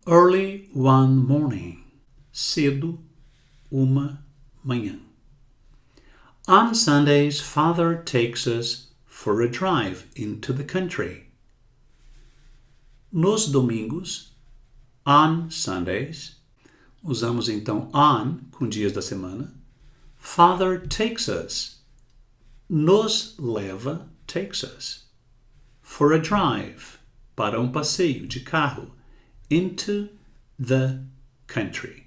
Early one morning. Cedo uma manhã. On Sundays, Father takes us for a drive into the country. Nos domingos, on Sundays, usamos então on com dias da semana. Father takes us, nos leva, takes us, for a drive, para passeio de carro, into the country.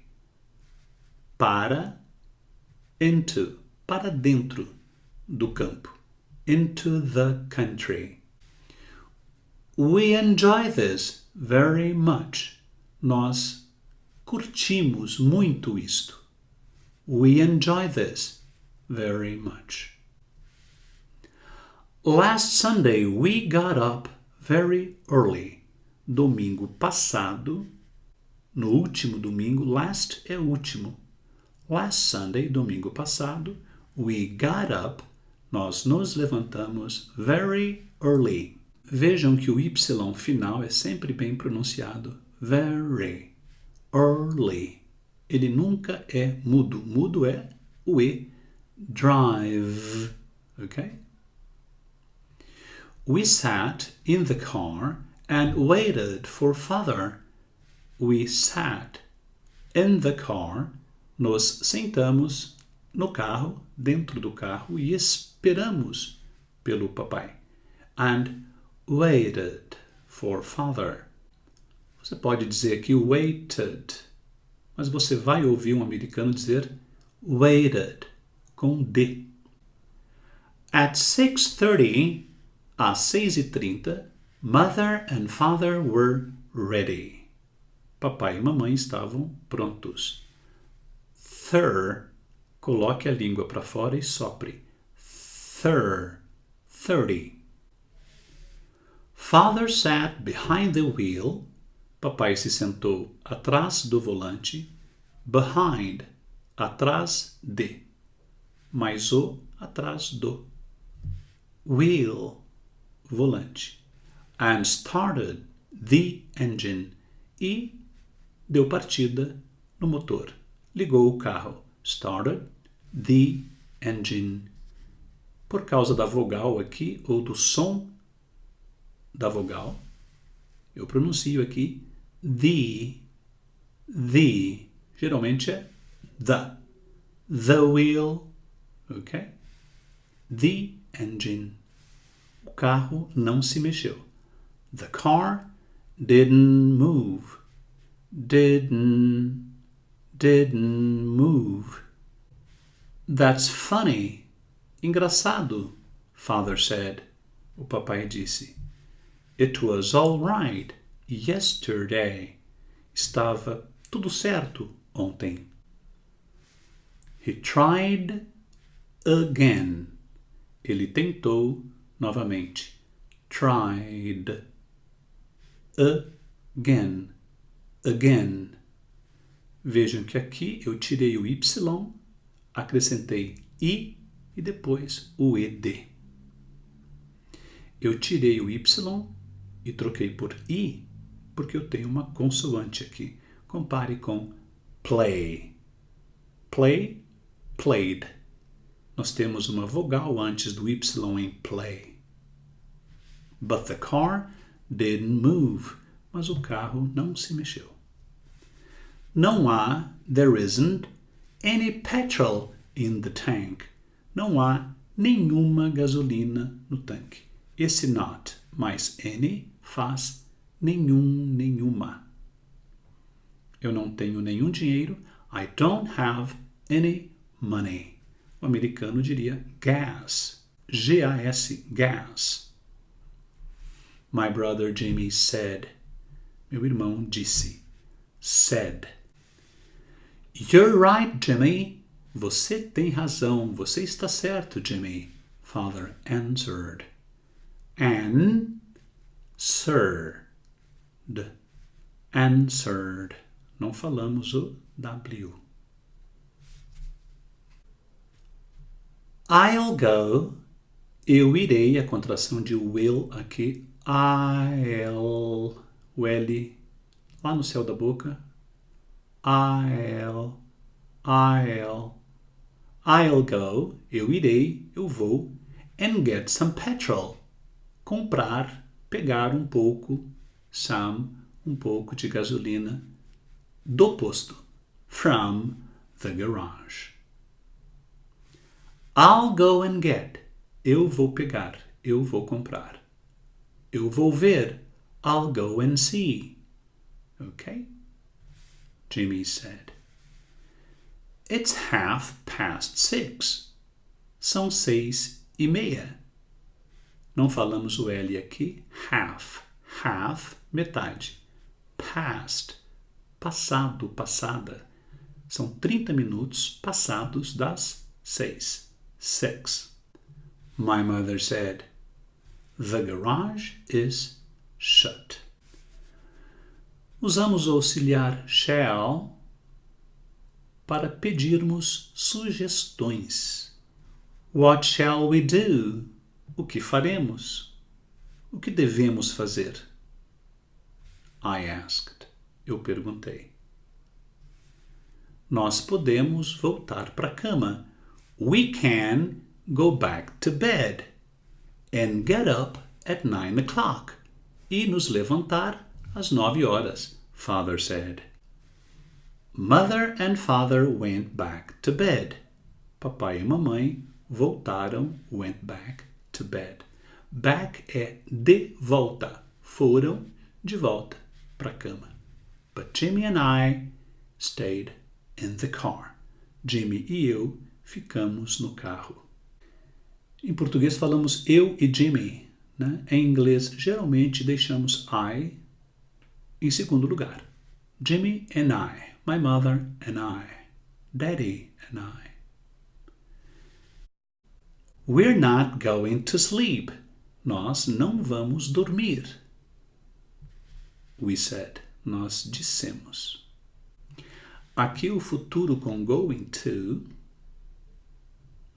Into, para dentro do campo. Into the country. We enjoy this very much. Nós curtimos muito isto. We enjoy this very much. Last Sunday we got up very early. Domingo passado, no último domingo, last é último. Last Sunday, domingo passado, we got up, nós nos levantamos very early. Vejam que o Y final é sempre bem pronunciado. Very early. Ele nunca é mudo. Mudo é o E. Drive. Ok? We sat in the car and waited for Father. We sat in the car. Nos sentamos no carro, dentro do carro, e esperamos pelo papai. And waited for Father. Você pode dizer aqui waited, mas você vai ouvir um americano dizer waited, com D. At 6:30, às 6:30, Mother and Father were ready. Papai e mamãe estavam prontos. Coloque a língua para fora e sopre. 30. Father sat behind the wheel. Papai se sentou atrás do volante. Behind, atrás de. Mais o, atrás do. Wheel, volante. And started the engine. E deu partida no motor. Ligou o carro. Started the engine. Por causa da vogal aqui, ou do som da vogal, eu pronuncio aqui the. Geralmente é the wheel. Ok? The engine. O carro não se mexeu. The car didn't move. Didn't move. That's funny. Engraçado, Father said. O papai disse. It was all right yesterday. Estava tudo certo ontem. He tried again. Ele tentou novamente. Tried again. Vejam que aqui eu tirei o Y, acrescentei I e depois o ED. Eu tirei o Y e troquei por I porque eu tenho uma consoante aqui. Compare com play. Play, played. Nós temos uma vogal antes do Y em play. But the car didn't move. Mas o carro não se mexeu. Não há, there isn't, any petrol in the tank. Não há nenhuma gasolina no tanque. Esse not mais any faz nenhum, nenhuma. Eu não tenho nenhum dinheiro. I don't have any money. O americano diria gas. G-A-S, gas. My brother Jimmy said. Meu irmão disse. Said. You're right, Jimmy. Você tem razão. Você está certo, Jimmy. Father answered. Answered. Não falamos o W. I'll go. Eu irei. A contração de will aqui. I'll. O L lá no céu da boca. I'll go, eu irei, eu vou, and get some petrol. Comprar, pegar um pouco, um pouco de gasolina do posto. From the garage. I'll go and get. Eu vou pegar, eu vou comprar. Eu vou ver. I'll go and see. Okay? Jimmy said. It's 6:30. São 6:30. Não falamos o L aqui. Half, metade. Past, passado, passada. São 30 minutos passados das 6. 6. My mother said, the garage is shut. Usamos o auxiliar shall para pedirmos sugestões. What shall we do? O que faremos? O que devemos fazer? I asked. Eu perguntei. Nós podemos voltar para a cama. We can go back to bed and get up at 9 o'clock. E nos levantar às 9 horas, Father said. Mother and father went back to bed. Papai e mamãe voltaram, went back to bed. Back é de volta. Foram de volta para a cama. But Jimmy and I stayed in the car. Jimmy e eu ficamos no carro. Em português falamos eu e Jimmy, né? Em inglês, geralmente deixamos I em segundo lugar. Jimmy and I. My mother and I. Daddy and I. We're not going to sleep. Nós não vamos dormir. We said. Nós dissemos. Aqui o futuro com going to,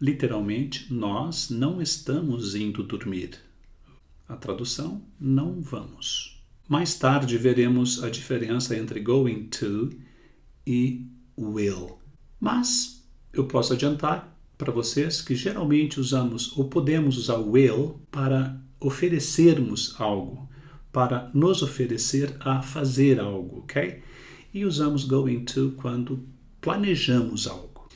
literalmente, nós não estamos indo dormir. A tradução, não vamos. Mais tarde veremos a diferença entre going to e will. Mas eu posso adiantar para vocês que geralmente usamos ou podemos usar will para oferecermos algo, para nos oferecer a fazer algo, ok? E usamos going to quando planejamos algo.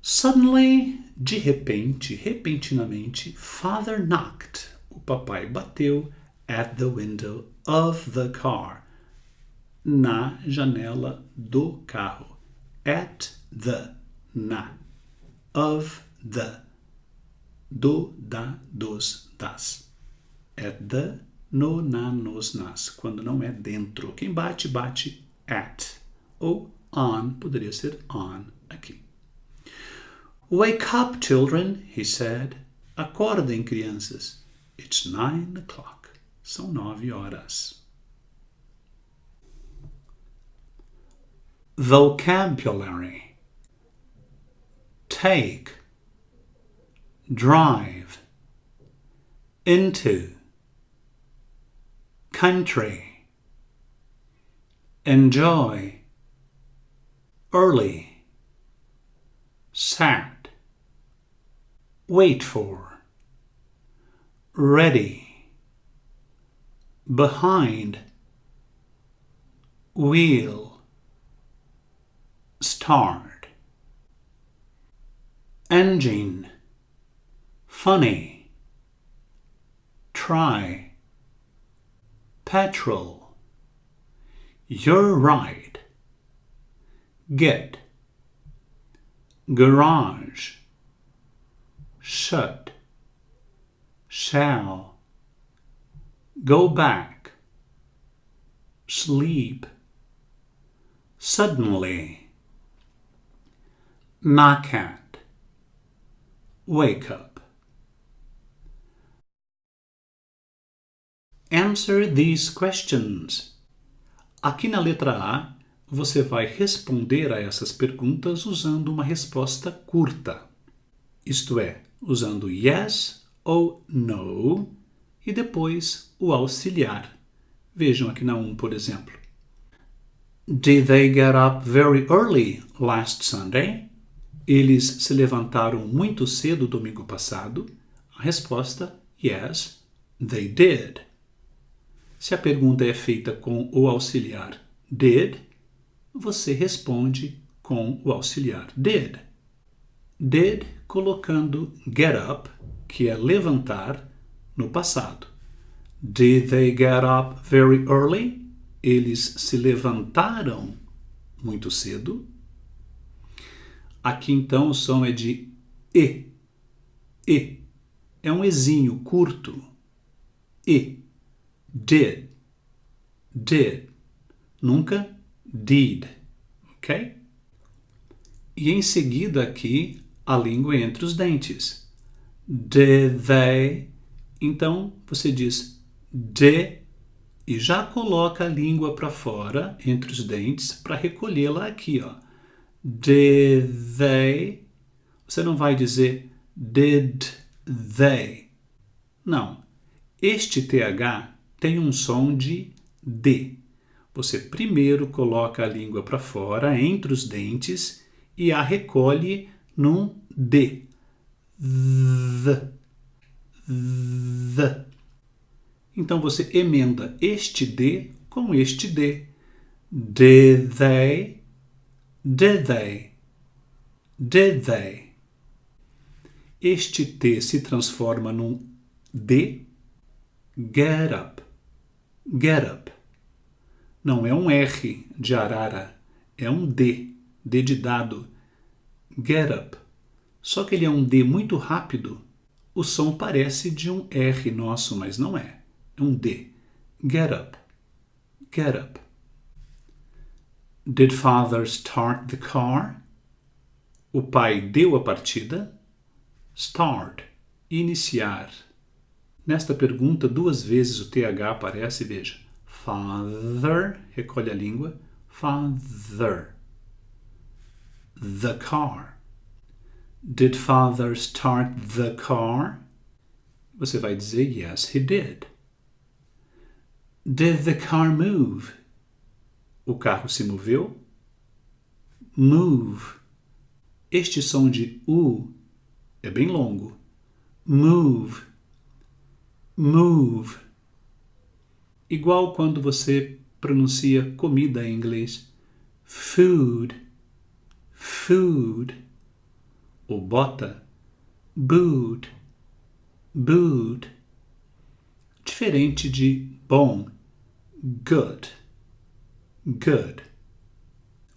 Suddenly, de repente, repentinamente, Father knocked. O papai bateu at the window of the car. Na janela do carro. At the, na. Of the. Do, da, dos, das. At the, no, na, nos, nas. Quando não é dentro. Quem bate, bate at. Ou on, poderia ser on aqui. Wake up, children, he said. Acordem, crianças. It's 9 o'clock. São 9 horas. Vocabulary. Take. Drive. Into. Country. Enjoy. Early. Sat. Wait for. Ready. Behind. Wheel. Start. Engine. Funny. Try. Petrol. You're right. Get. Garage. Shut. Shall. Go back. Sleep. Suddenly. Knock at. Wake up. Answer these questions. Aqui na letra A, você vai responder a essas perguntas usando uma resposta curta. Isto é, usando yes ou no e depois o auxiliar. Vejam aqui na 1, por exemplo. Did they get up very early last Sunday? Eles se levantaram muito cedo domingo passado? A resposta, yes, they did. Se a pergunta é feita com o auxiliar did, você responde com o auxiliar did. Did colocando get up, que é levantar, no passado. Did they get up very early? Eles se levantaram muito cedo. Aqui então o som é de e. E. É um ezinho curto. E. Did. Did. Nunca did. Ok? E em seguida aqui a língua entre os dentes. Did they. Então você diz de e já coloca a língua para fora entre os dentes para recolhê-la aqui, ó. Did they? Você não vai dizer did they. Não. Este TH tem um som de D. Você primeiro coloca a língua para fora entre os dentes e a recolhe num D. The. Então você emenda este D com este D. Did they? Did they? Did they? Este T se transforma num D. Get up. Get up. Não é um R de arara, é um D. D de dado. Get up. Só que ele é um D muito rápido. O som parece de um R nosso, mas não é. É um D. Get up. Get up. Did father start the car? O pai deu a partida? Start. Iniciar. Nesta pergunta, duas vezes o TH aparece, veja. Father, recolhe a língua. Father. The car. Did father start the car? Você vai dizer, yes, he did. Did the car move? O carro se moveu? Move. Este som de U é bem longo. Move. Move. Igual quando você pronuncia comida em inglês. Food. Food. Ou bota. Boot. Boot. Diferente de bom. Good. Good.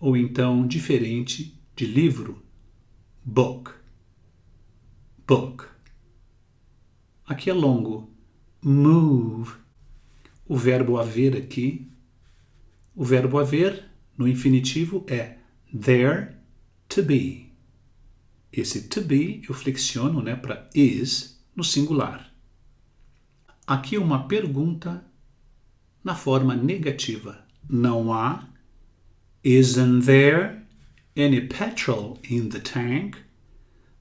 Ou então diferente de livro. Book. Book. Aqui é longo. Move. O verbo haver aqui. O verbo haver no infinitivo é there to be. Esse to be eu flexiono, né, para is no singular. Aqui uma pergunta na forma negativa. Não há. Isn't there any petrol in the tank?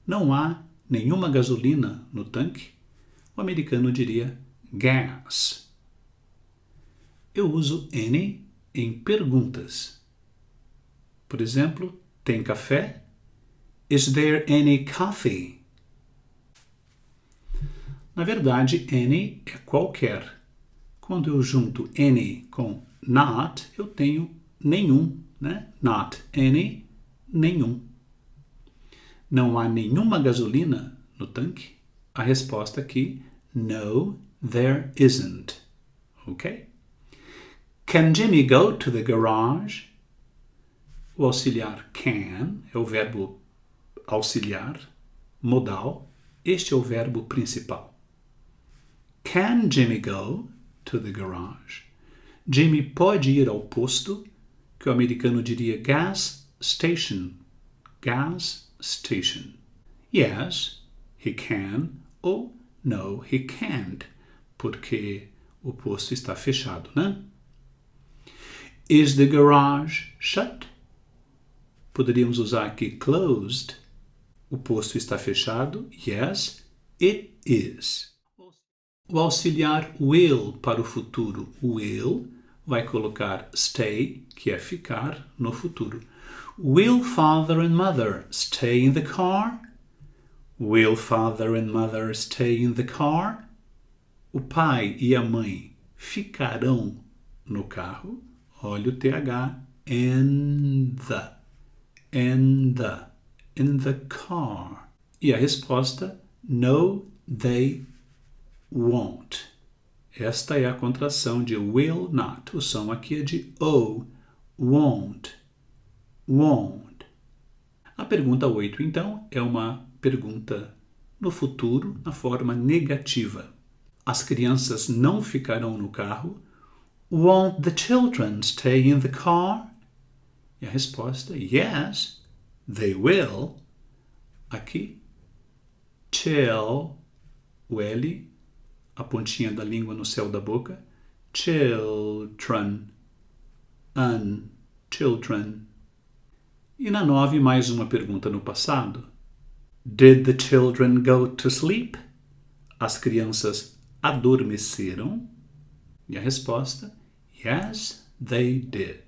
Não há nenhuma gasolina no tanque? O americano diria gas. Eu uso any em perguntas. Por exemplo, tem café? Is there any coffee? Na verdade, any é qualquer. Quando eu junto any com not, eu tenho nenhum, né? Not any, nenhum. Não há nenhuma gasolina no tanque? A resposta aqui, no, there isn't. Ok? Can Jimmy go to the garage? O auxiliar can é o verbo auxiliar, modal. Este é o verbo principal. Can Jimmy go to the garage? Jimmy pode ir ao posto, que o americano diria gas station. Gas station. Yes, he can, ou no, he can't, porque o posto está fechado, né? Is the garage shut? Poderíamos usar aqui closed. O posto está fechado. Yes, it is. O auxiliar will para o futuro. Will vai colocar stay, que é ficar, no futuro. Will father and mother stay in the car? Will father and mother stay in the car? O pai e a mãe ficarão no carro. Olha o TH. In the car. E a resposta, no, they won't. Esta é a contração de will not. O som aqui é de O. Won't. A pergunta 8, então, é uma pergunta no futuro, na forma negativa. As crianças não ficarão no carro. Won't the children stay in the car? E a resposta, yes, they will. Aqui, chill, o L, a pontinha da língua no céu da boca. Children, children. E na 9, mais uma pergunta no passado. Did the children go to sleep? As crianças adormeceram? E a resposta, yes, they did.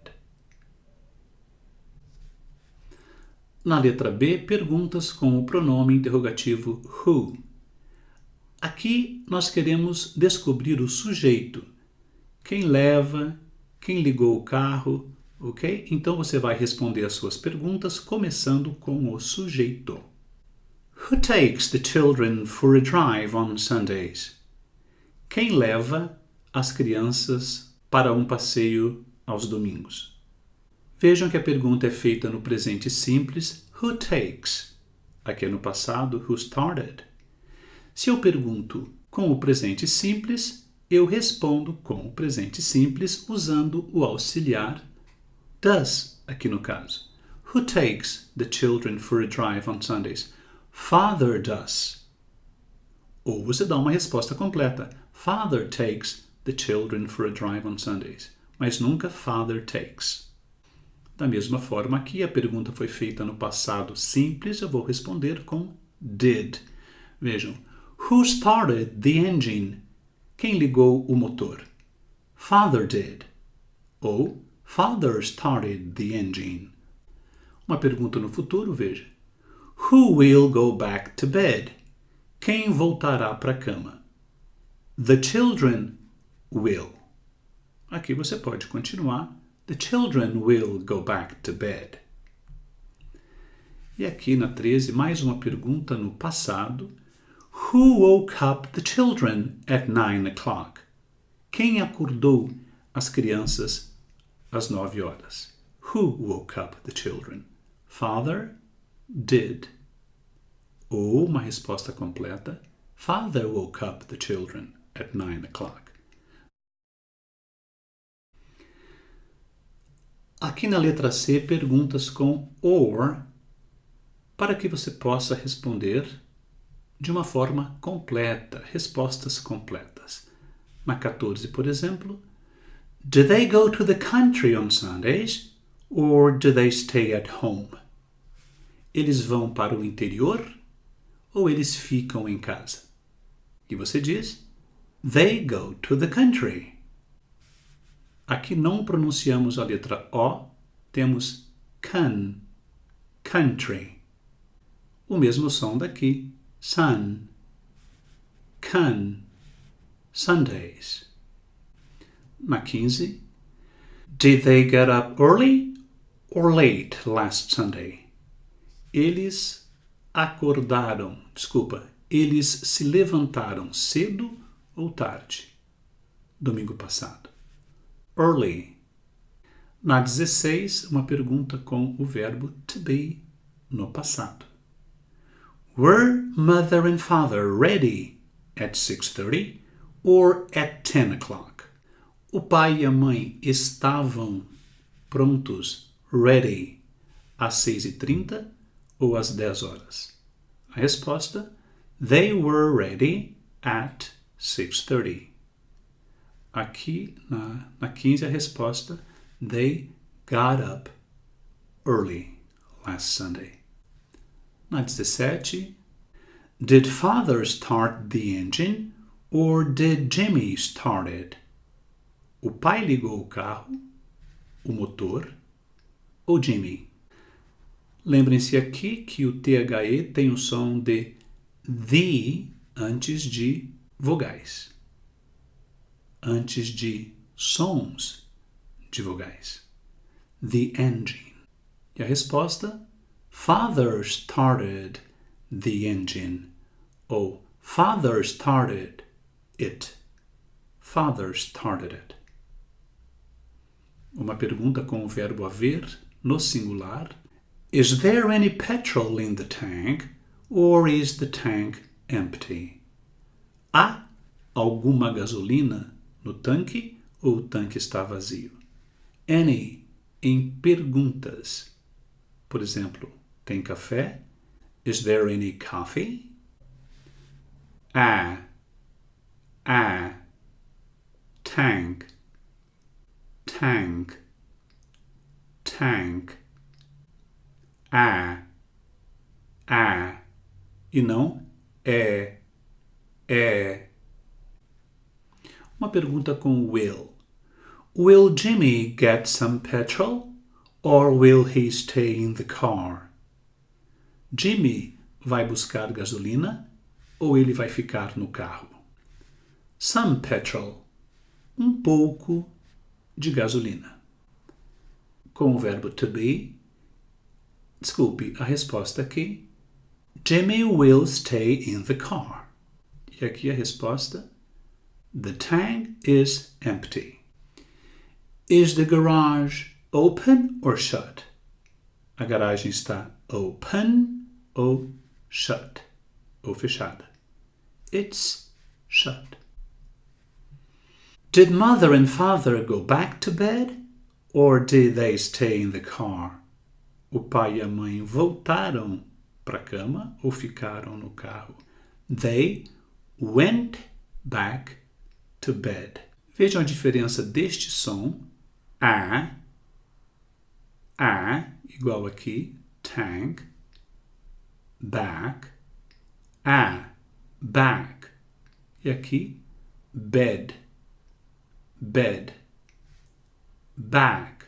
Na letra B, perguntas com o pronome interrogativo who. Aqui nós queremos descobrir o sujeito. Quem leva, quem ligou o carro, ok? Então você vai responder as suas perguntas começando com o sujeito. Who takes the children for a drive on Sundays? Quem leva as crianças para um passeio aos domingos? Vejam que a pergunta é feita no presente simples, who takes? Aqui é no passado, who started? Se eu pergunto com o presente simples, eu respondo com o presente simples usando o auxiliar does, aqui no caso. Who takes the children for a drive on Sundays? Father does. Ou você dá uma resposta completa. Father takes the children for a drive on Sundays. Mas nunca father takes. Da mesma forma, aqui a pergunta foi feita no passado simples, eu vou responder com did. Vejam, who started the engine? Quem ligou o motor? Father did. Ou father started the engine. Uma pergunta no futuro, veja. Who will go back to bed? Quem voltará para a cama? The children will. Aqui você pode continuar. The children will go back to bed. E aqui na 13, mais uma pergunta no passado. Who woke up the children at 9 o'clock? Quem acordou as crianças às 9 horas? Who woke up the children? Father did. Ou uma resposta completa. Father woke up the children at 9 o'clock. Aqui na letra C, perguntas com or, para que você possa responder de uma forma completa, respostas completas. Na 14, por exemplo, do they go to the country on Sundays or do they stay at home? Eles vão para o interior ou eles ficam em casa? E você diz, they go to the country. Aqui não pronunciamos a letra O, temos can, country. O mesmo som daqui, sun, can, Sundays. Na 15, did they get up early or late last Sunday? Eles se levantaram cedo ou tarde, domingo passado. Early. Na 16, uma pergunta com o verbo to be no passado. Were mother and father ready at 6:30 or at 10 o'clock? O pai e a mãe estavam prontos, ready, às 6h30 ou às 10 horas? A resposta, they were ready at 6:30. Aqui na 15 a resposta, they got up early last Sunday. Na 17, did father start the engine or did Jimmy start it? O pai ligou o carro, o motor ou Jimmy? Lembrem-se aqui que o THE tem o som de the antes de vogais, antes de sons de vogais. The engine. E a resposta? Father started the engine. Ou Father started it. Father started it. Uma pergunta com o verbo haver no singular. Is there any petrol in the tank or is the tank empty? Há alguma gasolina no tanque ou o tanque está vazio? Any em perguntas. Por exemplo, tem café? Is there any coffee? Tank, tank, tank. E não é. Uma pergunta com will. Will Jimmy get some petrol or will he stay in the car? Jimmy vai buscar gasolina ou ele vai ficar no carro? Some petrol. Um pouco de gasolina. Com o verbo to be. Desculpe, a resposta aqui. Jimmy will stay in the car. E aqui a resposta. The tank is empty. Is the garage open or shut? A garagem está open ou shut, ou fechada. It's shut. Did mother and father go back to bed or did they stay in the car? O pai e a mãe voltaram para a cama ou ficaram no carro? They went back to bed. Vejam a diferença deste som. Igual aqui, tank, back, back. E aqui, bed, bed, back,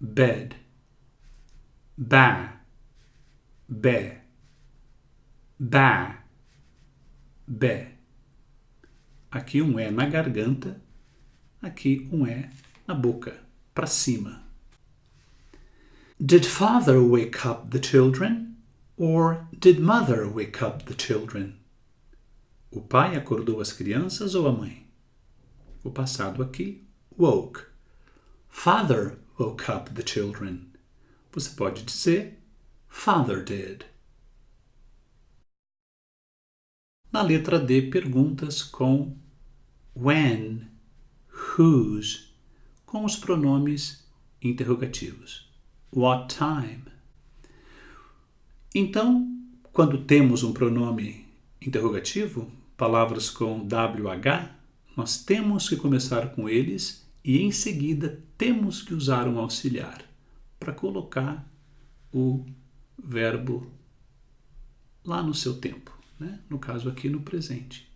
bed, ba, be, ba, be. Aqui um é na garganta, aqui um é na boca, para cima. Did father wake up the children or did mother wake up the children? O pai acordou as crianças ou a mãe? O passado aqui, woke. Father woke up the children. Você pode dizer, father did. Na letra D, perguntas com when, whose, com os pronomes interrogativos. What time? Então, quando temos um pronome interrogativo, palavras com WH, nós temos que começar com eles e em seguida temos que usar um auxiliar para colocar o verbo lá no seu tempo, né? No caso aqui no presente.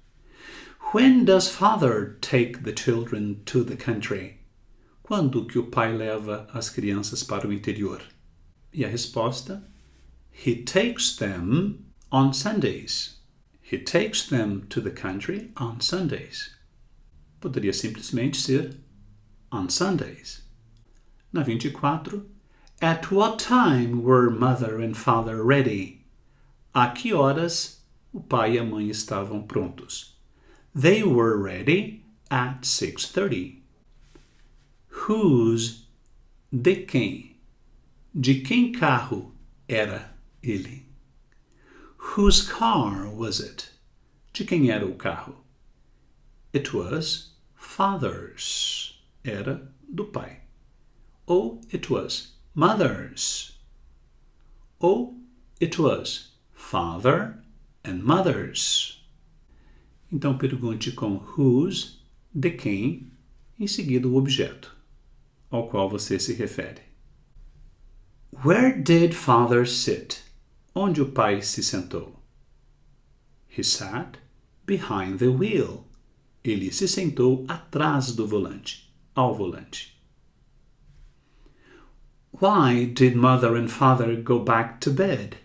When does father take the children to the country? Quando que o pai leva as crianças para o interior? E a resposta? He takes them on Sundays. He takes them to the country on Sundays. Poderia simplesmente ser on Sundays. Na 24, at what time were mother and father ready? A que horas o pai e a mãe estavam prontos? They were ready at 6:30. Whose, de quem? De quem carro era ele? Whose car was it? De quem era o carro? It was father's. Era do pai. Ou it was mother's. Ou it was father and mother's. Então pergunte com whose, de quem, em seguida o objeto ao qual você se refere. Where did father sit? Onde o pai se sentou? He sat behind the wheel. Ele se sentou atrás do volante. ao volante. Why did mother and father go back to bed?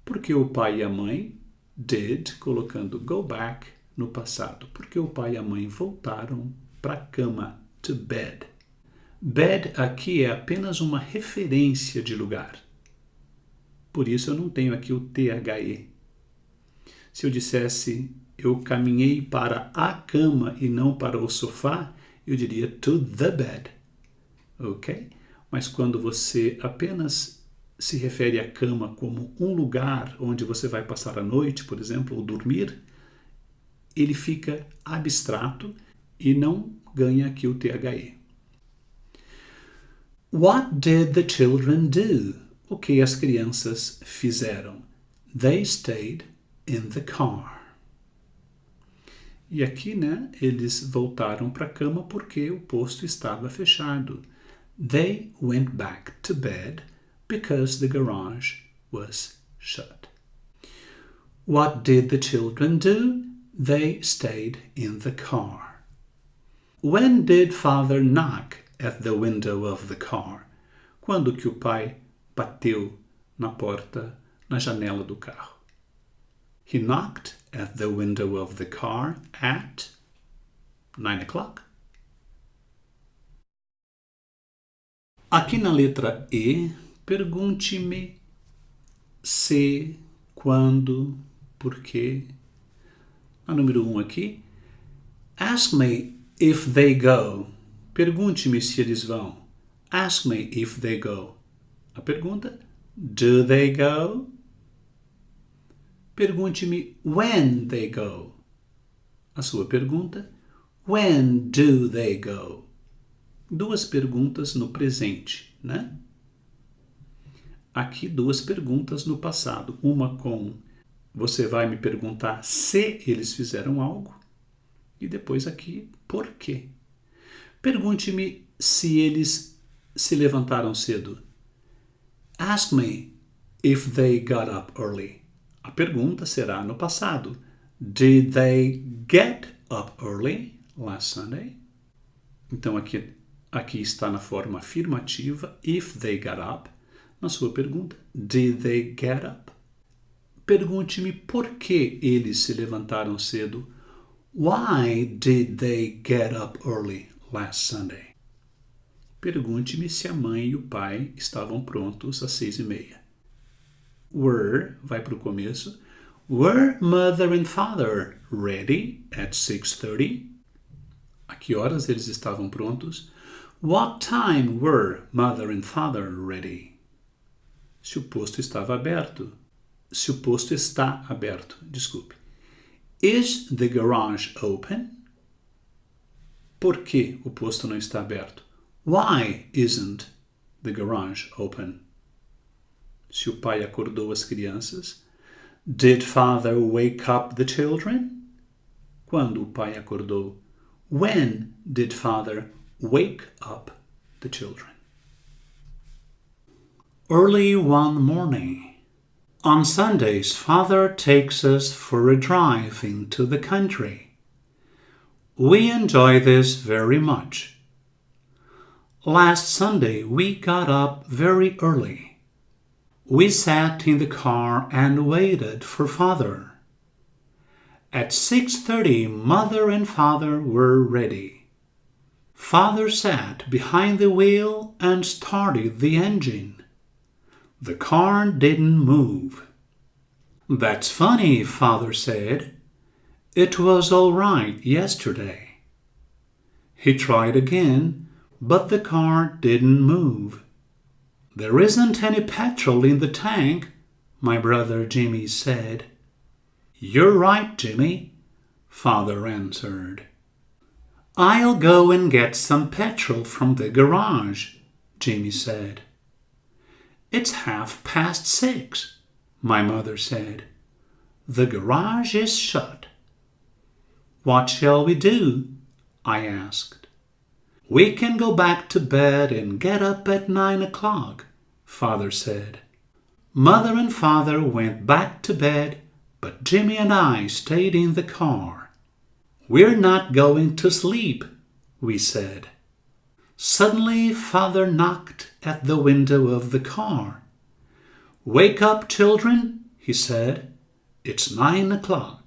Porque o pai e a mãe did, colocando go back no passado. Porque o pai e a mãe voltaram para a cama, to bed. Bed aqui é apenas uma referência de lugar. Por isso eu não tenho aqui o THE. Se eu dissesse eu caminhei para a cama e não para o sofá, eu diria to the bed. Ok? Mas quando você apenas se refere à cama como um lugar onde você vai passar a noite, por exemplo, ou dormir, ele fica abstrato e não ganha aqui o THE. What did the children do? O que as crianças fizeram? They stayed in the car. E aqui, eles voltaram para a cama porque o posto estava fechado. They went back to bed because the garage was shut. What did the children do? They stayed in the car. When did father knock at the window of the car? Quando que o pai bateu na porta, na janela do carro? He knocked at the window of the car at 9 o'clock. Aqui na letra E, pergunte-me se, quando, por quê. A número 1 aqui. Ask me if they go. Pergunte-me se eles vão. Ask me if they go. A pergunta, do they go? Pergunte-me when they go. A sua pergunta, when do they go? Duas perguntas no presente, Aqui duas perguntas no passado. Uma com você vai me perguntar se eles fizeram algo. E depois aqui, por quê? Pergunte-me se eles se levantaram cedo. Ask me if they got up early. A pergunta será no passado. Did they get up early last Sunday? Então aqui está na forma afirmativa, if they got up. Na sua pergunta, did they get up? Pergunte-me por que eles se levantaram cedo. Why did they get up early last Sunday? Pergunte-me se a mãe e o pai estavam prontos às 6:30. Were, vai para o começo. Were mother and father ready at 6:30? A que horas eles estavam prontos? What time were mother and father ready? Se o posto estava aberto. Se o posto está aberto, desculpe. Is the garage open? Por que o posto não está aberto? Why isn't the garage open? Se o pai acordou as crianças. Did father wake up the children? Quando o pai acordou? When did father wake up the children? Early one morning. On Sundays, father takes us for a drive into the country. We enjoy this very much. Last Sunday, we got up very early. We sat in the car and waited for father. At 6:30, mother and father were ready. Father sat behind the wheel and started the engine. The car didn't move. That's funny, father said. It was all right yesterday. He tried again, but the car didn't move. There isn't any petrol in the tank, my brother Jimmy said. You're right, Jimmy, father answered. I'll go and get some petrol from the garage, Jimmy said. It's 6:30, my mother said. The garage is shut. What shall we do? I asked. We can go back to bed and get up at 9 o'clock, father said. Mother and father went back to bed, but Jimmy and I stayed in the car. We're not going to sleep, we said. Suddenly, father knocked at the window of the car. "Wake up, children," he said. "It's 9 o'clock."